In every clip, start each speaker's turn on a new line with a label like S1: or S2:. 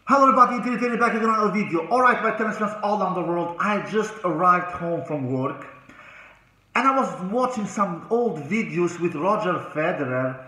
S1: Hello everybody, Tiri back again on another video. Alright, my tennis fans all around the world, I just arrived home from work and I was watching some old videos with Roger Federer,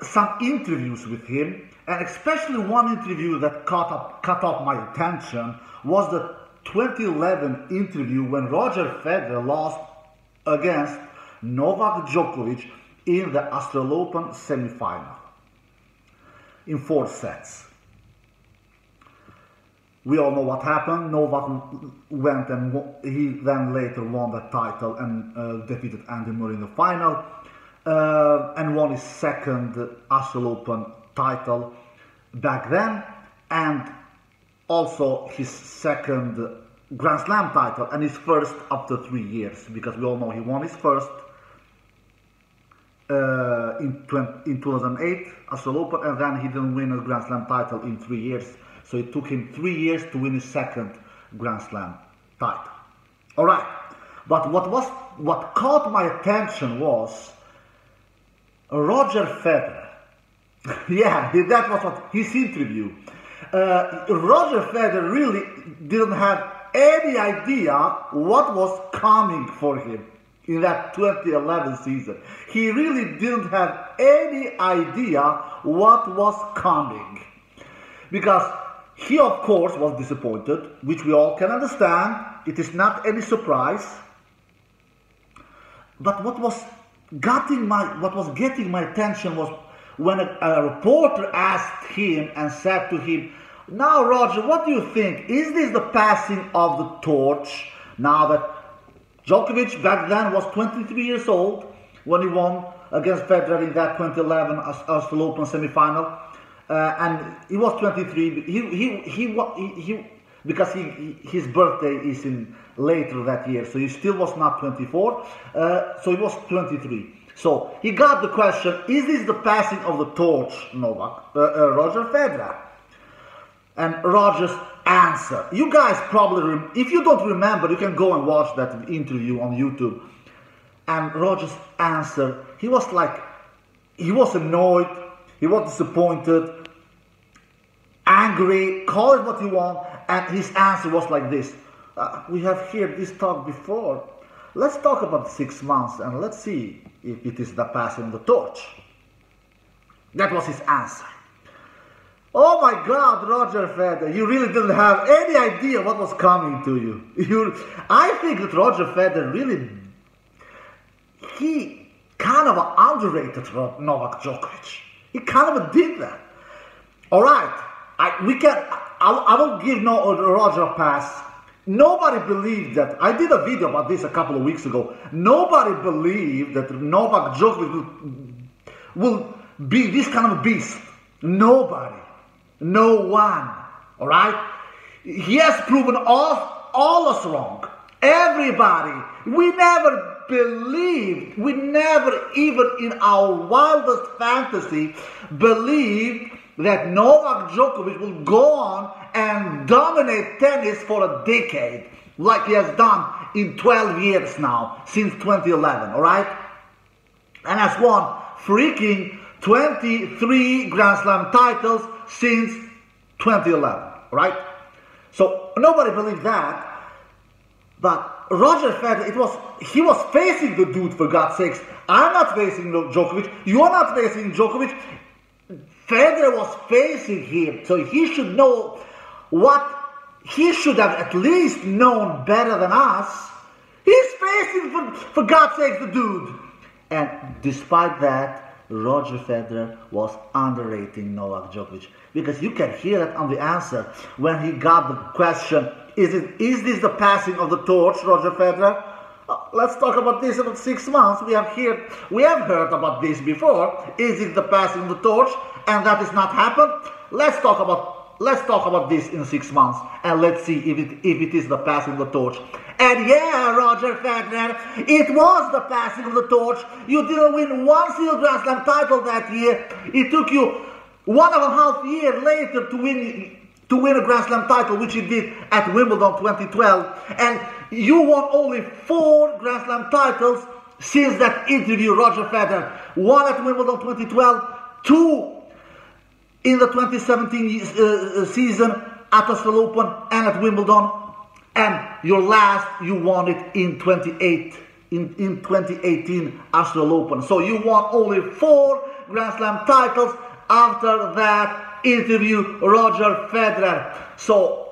S1: some interviews with him, and especially one interview that caught up my attention was the 2011 interview when Roger Federer lost against Novak Djokovic in the Australian Open semi-final. In 4 sets. We all know what happened. Novak went and he then later won the title and defeated Andy Murray in the final and won his second Australian Open title back then, and also his second Grand Slam title and his first after 3 years, because we all know he won his first in 2008 Australian Open, and then he didn't win a Grand Slam title in 3 years, so it took him 3 years to win his second Grand Slam title. Alright, but what caught my attention was Roger Federer. Yeah, that was what his interview. Roger Federer really didn't have any idea what was coming for him in that 2011 season. He really didn't have any idea what was coming, because he of course was disappointed, which we all can understand. It is not any surprise. But what was getting my attention was when a reporter asked him and said to him, "Now Roger, what do you think? Is this the passing of the torch now that Djokovic back then was 23 years old when he won against Federer in that 2011 Australian Open semi-final, and he was 23. Because his birthday is in later that year, so he still was not 24. So he was 23. So he got the question: is this the passing of the torch, Roger Federer? And Roger's answer, you guys probably, if you don't remember, you can go and watch that interview on YouTube. And Roger's answer, he was like, he was annoyed, he was disappointed, angry, call it what you want, and his answer was like this: we have heard this talk before, let's talk about 6 months and let's see if it is the passing of the torch. That was his answer. Oh my God, Roger Federer, you really didn't have any idea what was coming to you. I think that Roger Federer really, he kind of underrated Novak Djokovic. He kind of did that. All right, I will give Roger a pass. Nobody believed that. I did a video about this a couple of weeks ago. Nobody believed that Novak Djokovic will be this kind of a beast. Nobody. No one, all right? He has proven all us wrong. Everybody. We never believed, we never even in our wildest fantasy believed that Novak Djokovic will go on and dominate tennis for a decade, like he has done in 12 years now, since 2011, all right? And has won freaking 23 Grand Slam titles since 2011, right? So nobody believed that. But Roger Federer, he was facing the dude, for God's sakes. I'm not facing Djokovic. You're not facing Djokovic. Federer was facing him, so he should know what he should have at least known better than us. He's facing, for God's sakes, the dude. And despite that, Roger Federer was underrating Novak Djokovic, because you can hear it on the answer when he got the question: is this the passing of the torch, Roger Federer? Let's talk about this in 6 months. We have heard about this before. Is it the passing of the torch? And that has not happened. Let's talk about this in 6 months, and let's see if it is the passing of the torch. And yeah, Roger Federer, it was the passing of the torch. You didn't win one single Grand Slam title that year. It took you 1.5 years later to win a Grand Slam title, which you did at Wimbledon 2012. And you won only 4 Grand Slam titles since that interview. Roger Federer, 1 at Wimbledon 2012, 2 in the 2017 season at Australian Open and at Wimbledon, and your last, you won it in 2018 Australian Open. So you won only 4 Grand Slam titles after that interview, Roger Federer. So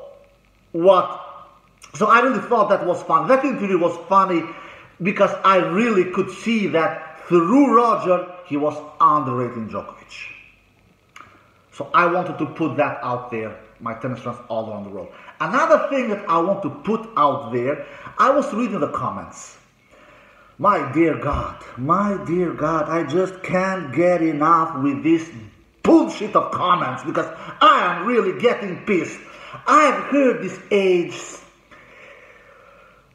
S1: what? So I really thought that was fun. That interview was funny because I really could see that through Roger, he was underrating Djokovic. So I wanted to put that out there, my tennis fans all around the world. Another thing that I want to put out there, I was reading the comments. My dear God, I just can't get enough with this bullshit of comments because I am really getting pissed. I've heard this age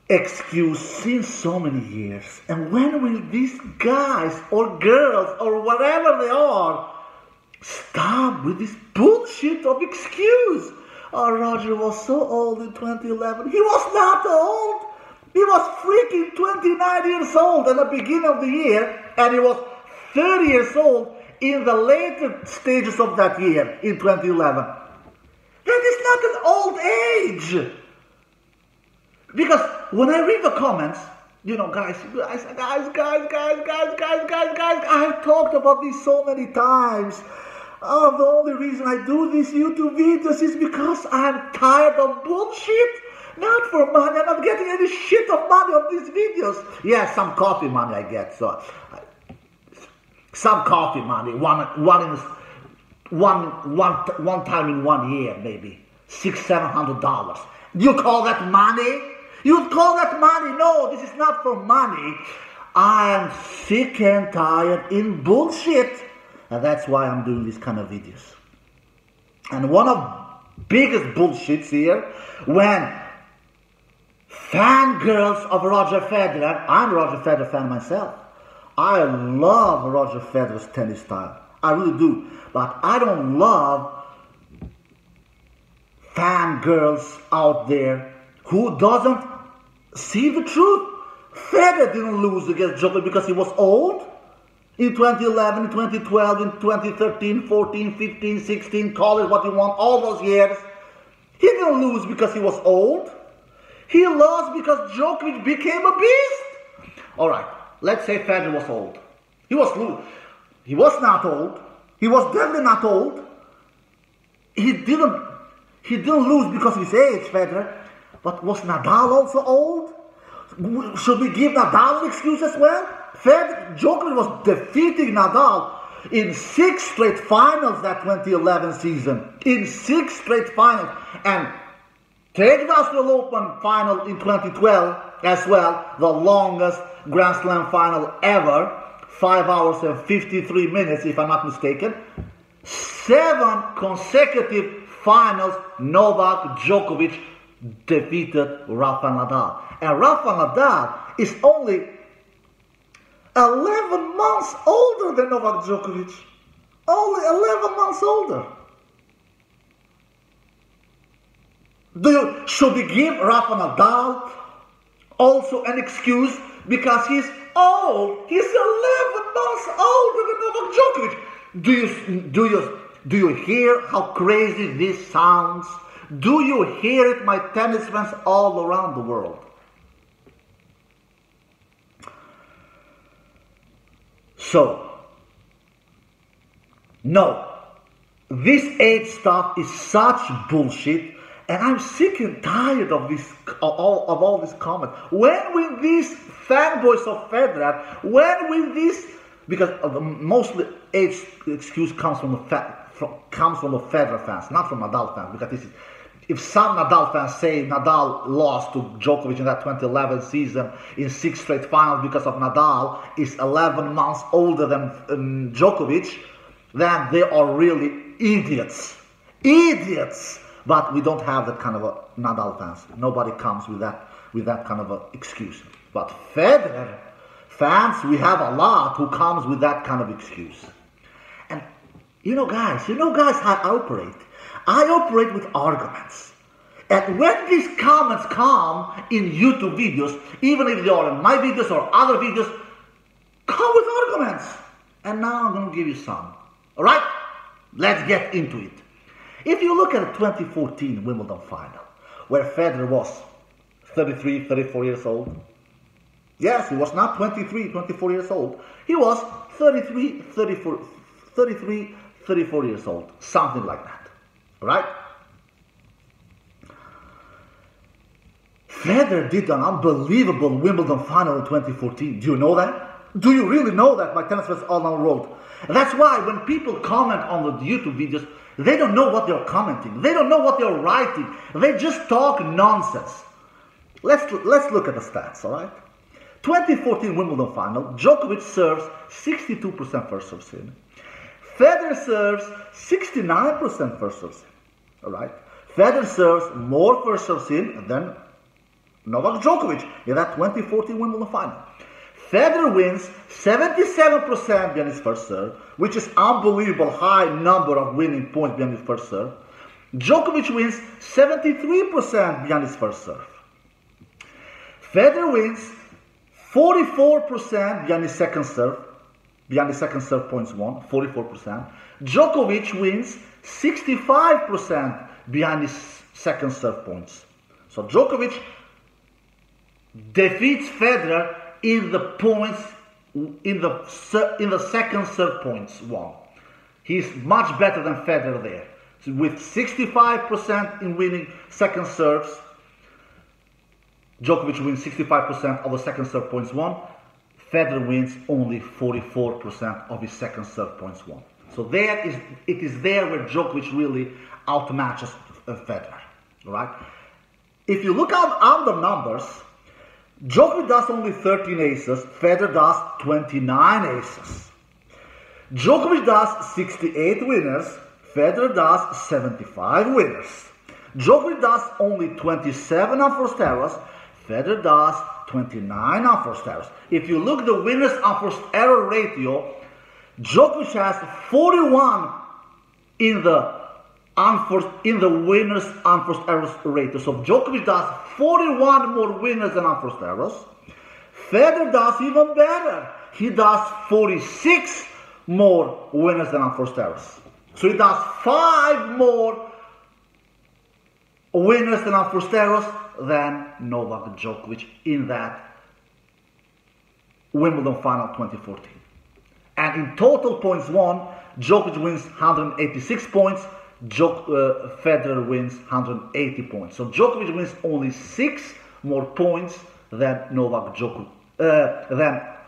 S1: excuse since so many years. And when will these guys or girls or whatever they are stop with this bullshit of excuse? Oh, Roger was so old in 2011. He was not old. He was freaking 29 years old at the beginning of the year, and he was 30 years old in the later stages of that year in 2011. That is not an old age. Because when I read the comments, you know, guys, I've talked about this so many times. Oh, the only reason I do these YouTube videos is because I'm tired of bullshit. Not for money. I'm not getting any shit of money on these videos. Yeah, some coffee money I get. So, some coffee money. One time in 1 year, maybe $600-700. You call that money? You call that money? No, this is not for money. I am sick and tired in bullshit. And that's why I'm doing these kind of videos. And one of the biggest bullshits here, when fangirls of Roger Federer, I'm a Roger Federer fan myself. I love Roger Federer's tennis style. I really do. But I don't love fangirls out there who doesn't see the truth. Federer didn't lose against Djokovic because he was old. In 2011, in 2012, in 2013, 14, 15, 16, call it what you want, all those years. He didn't lose because he was old. He lost because Djokovic became a beast. All right, let's say Federer was old. He was not old. He was definitely not old. He didn't lose because of his age, Federer. But was Nadal also old? Should we give Nadal an excuse as well? Djokovic was defeating Nadal in 6 straight finals that 2011 season. In 6 straight finals. And take the Australian Open final in 2012 as well, the longest Grand Slam final ever. 5 hours and 53 minutes, if I'm not mistaken. 7 consecutive finals, Novak Djokovic defeated Rafa Nadal. And Rafa Nadal is only 11 months older than Novak Djokovic. Only 11 months older. Should we give Rafa Nadal also an excuse because he's old? He's 11 months older than Novak Djokovic. Do you hear how crazy this sounds? Do you hear it, my tennis fans all around the world? So, no, this age stuff is such bullshit, and I'm sick and tired of this, all these comments. When will these fanboys of Federer, when will this, because mostly age excuse comes from the Federer fans, not from Nadal fans, because this is, if some Nadal fans say Nadal lost to Djokovic in that 2011 season in 6 straight finals because of Nadal is 11 months older than Djokovic, then they are really idiots. Idiots! But we don't have that kind of a Nadal fans. Nobody comes with that kind of a excuse. But Federer fans, we have a lot who comes with that kind of excuse. And you know guys how I operate. I operate with arguments. And when these comments come in YouTube videos, even if they are in my videos or other videos, come with arguments. And now I'm going to give you some. Alright? Let's get into it. If you look at the 2014 Wimbledon final, where Federer was 33, 34 years old. Yes, he was not 23, 24 years old. He was 33, 34 years old. Something like that. Right? Federer did an unbelievable Wimbledon final in 2014. Do you know that? Do you really know that, my tennis fans all around the world? And that's why when people comment on the YouTube videos, they don't know what they're commenting. They don't know what they're writing. They just talk nonsense. Let's look at the stats, all right? 2014 Wimbledon final, Djokovic serves 62% first serve in. Federer serves 69% first serve in, all right? Federer serves more first serve in than Novak Djokovic in that 2014 Wimbledon final. Federer wins 77% behind his first serve, which is unbelievable high number of winning points behind his first serve. Djokovic wins 73% behind his first serve. Federer wins 44% behind his second serve points won, 44%. Djokovic wins 65% behind his second serve points. So Djokovic defeats Federer in the points, in the second serve points won. He's much better than Federer there. So with 65% in winning second serves, Djokovic wins 65% of the second serve points won. Federer wins only 44% of his second serve points won. So it is there where Djokovic really outmatches Federer. Right? If you look at the numbers, Djokovic does only 13 aces, Federer does 29 aces. Djokovic does 68 winners, Federer does 75 winners. Djokovic does only 27 unforced errors, Federer does 29 unforced errors. If you look at the winners unforced error ratio, Djokovic has 41 in the winners unforced errors ratio. So Djokovic does 41 more winners than unforced errors. Federer does even better. He does 46 more winners than unforced errors. So he does 5 more winners than unforced errors than Novak Djokovic in that Wimbledon final 2014. And in total points won, Djokovic wins 186 points, Federer wins 180 points. So Djokovic wins only 6 more points than than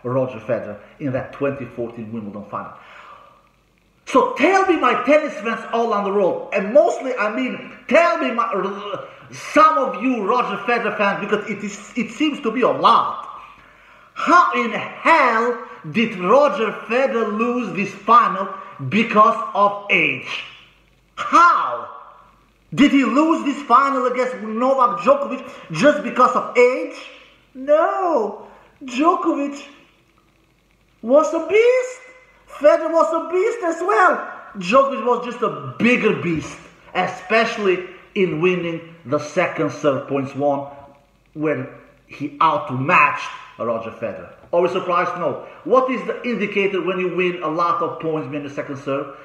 S1: Roger Federer in that 2014 Wimbledon final. So tell me, my tennis fans all around the world, and mostly, tell me, some of you Roger Federer fans, because it seems to be a lot. How in hell did Roger Federer lose this final because of age? How? Did he lose this final against Novak Djokovic just because of age? No. Djokovic was a beast. Federer was a beast as well. Djokovic was just a bigger beast, especially in winning the second serve points won, when he outmatched Roger Federer. Are we surprised? No. What is the indicator when you win a lot of points behind the second serve?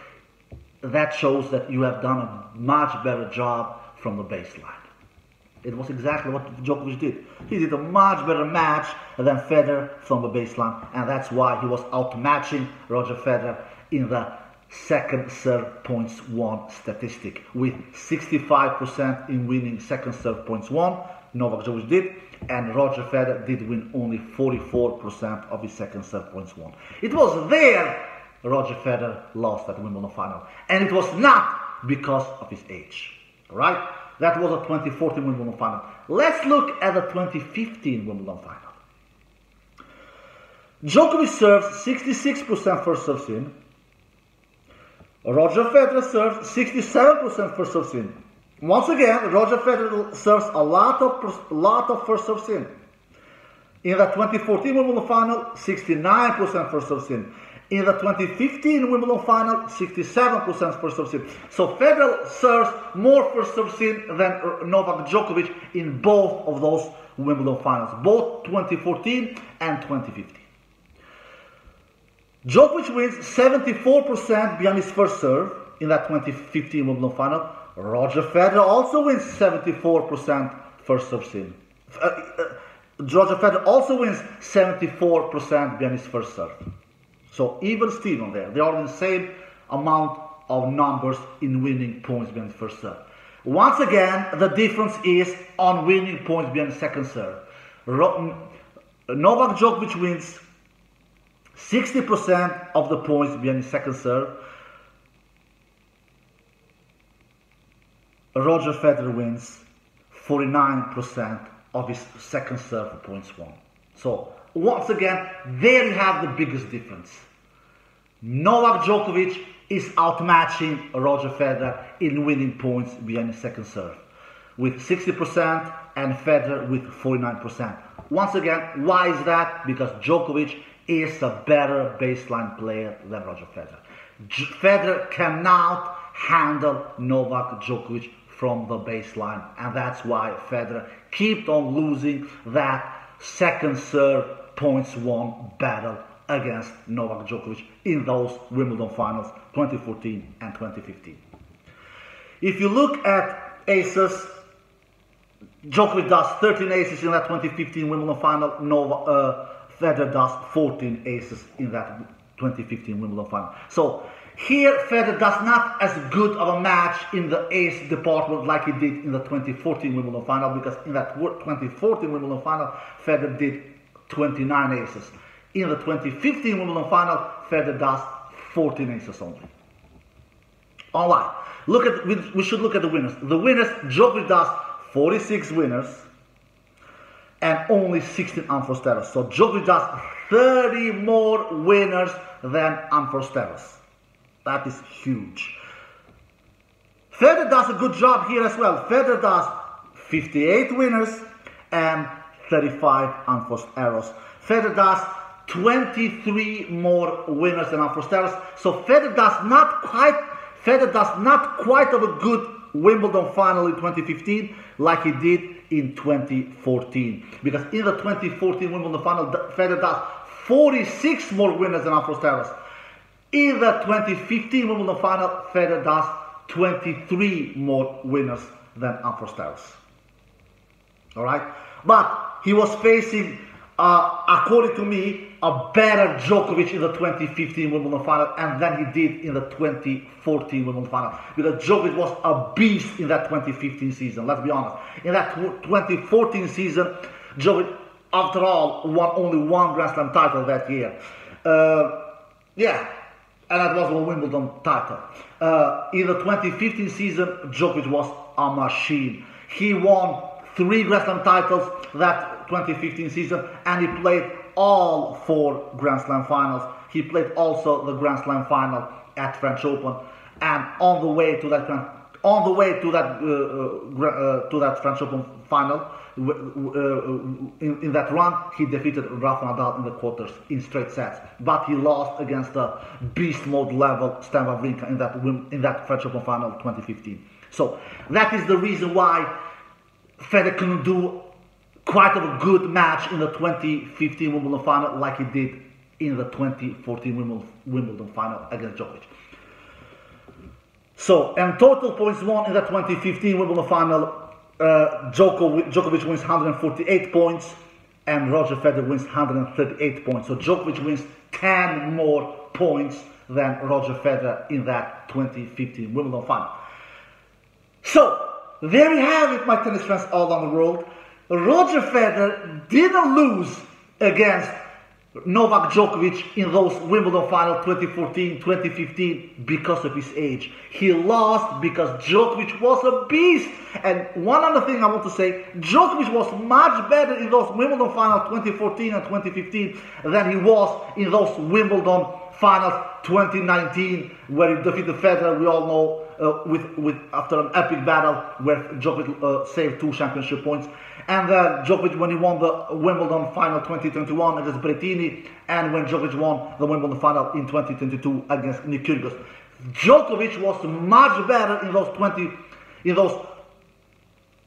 S1: That shows that you have done a much better job from the baseline. It was exactly what Djokovic did. He did a much better match than Federer from the baseline, and that's why he was outmatching Roger Federer in the second serve points won statistic, with 65% in winning second serve points won. Novak Djokovic did, and Roger Federer did win only 44% of his second serve points won. It was there Roger Federer lost at the Wimbledon final, and it was not because of his age. Right? That was a 2014 Wimbledon final. Let's look at the 2015 Wimbledon final. Djokovic serves 66% first serve in. Roger Federer serves 67% first serve in. Once again, Roger Federer serves a lot of first serve in. In the 2014 Wimbledon final, 69% first serve in. In the 2015 Wimbledon final, 67% first serve in. So Federer serves more first serve in than Novak Djokovic in both of those Wimbledon finals, both 2014 and 2015. Djokovic wins 74% behind his first serve. in that 2015 Wimbledon final, Roger Federer also wins 74% first serve sin. Roger Federer also wins 74% behind his first serve. So even Steven there, they are in the same amount of numbers in winning points behind first serve. Once again, the difference is on winning points behind second serve. Novak Djokovic wins 60% of the points behind second serve. Roger Federer wins 49% of his second serve points won. So once again, there you have the biggest difference. Novak Djokovic is outmatching Roger Federer in winning points behind his second serve with 60% and Federer with 49%. Once again, why is that? Because Djokovic is a better baseline player than Roger Federer. Federer cannot handle Novak Djokovic from the baseline, and that's why Federer kept on losing that second serve points won battle against Novak Djokovic in those Wimbledon finals 2014 and 2015. If you look at aces, Djokovic does 13 aces in that 2015 Wimbledon final, Federer does 14 aces in that 2015 Wimbledon final. So here Federer does not as good of a match in the ace department like he did in the 2014 Wimbledon final, because in that 2014 Wimbledon final Federer did 29 aces. In the 2015 Wimbledon final, Federer does 14 aces only. Alright, we should look at the winners. The winners, Djokovic does 46 winners and only 16 unforced errors. So Djokovic does 30 more winners than unforced errors. That is huge. Federer does a good job here as well. Federer does 58 winners and 35 unforced errors. Federer does 23 more winners than unforced errors. So Federer does not quite have a good Wimbledon final in 2015 like he did in 2014. Because in the 2014 Wimbledon final, Federer does 46 more winners than unforced errors. In the 2015 Wimbledon final, Federer does 23 more winners than unforced errors. Alright? But he was facing, according to me, a better Djokovic in the 2015 Wimbledon final and than he did in the 2014 Wimbledon final. Because Djokovic was a beast in that 2015 season, let's be honest. In that 2014 season, Djokovic, after all, won only one Grand Slam title that year. And that was a Wimbledon title. In the 2015 season, Djokovic was a machine. He won 3 Grand Slam titles that 2015 season, and he played all 4 Grand Slam finals. He played also the Grand Slam final at French Open, and on the way to that French Open final, in that run, he defeated Rafa Nadal in the quarters in straight sets, but he lost against the beast mode level Stan Wawrinka in that French Open final 2015. So that is the reason why Federer couldn't do quite a good match in the 2015 Wimbledon final like he did in the 2014 Wimbledon final against Djokovic. So, and total points won in the 2015 Wimbledon final, Djokovic wins 148 points and Roger Federer wins 138 points. So Djokovic wins 10 more points than Roger Federer in that 2015 Wimbledon final. So, there you have it, my tennis friends all around the world. Roger Federer didn't lose against Novak Djokovic in those Wimbledon finals 2014, 2015 because of his age. He lost because Djokovic was a beast. And one other thing I want to say, Djokovic was much better in those Wimbledon finals 2014 and 2015 than he was in those Wimbledon finals 2019 where he defeated Federer, we all know, after an epic battle where Djokovic saved 2 championship points. And Djokovic, when he won the Wimbledon final 2021 against Berrettini, and when Djokovic won the Wimbledon final in 2022 against Nick Kyrgios. Djokovic was much better in those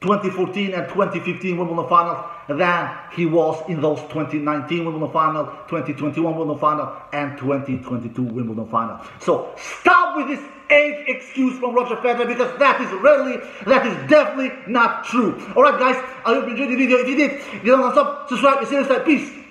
S1: 2014 and 2015 Wimbledon finals than he was in those 2019 Wimbledon final, 2021 Wimbledon final, and 2022 Wimbledon final. So stop with this age excuse from Roger Federer, because that is definitely not true. Alright guys, I hope you enjoyed the video. If you did, give it a thumbs up, subscribe, and see you next time. Peace.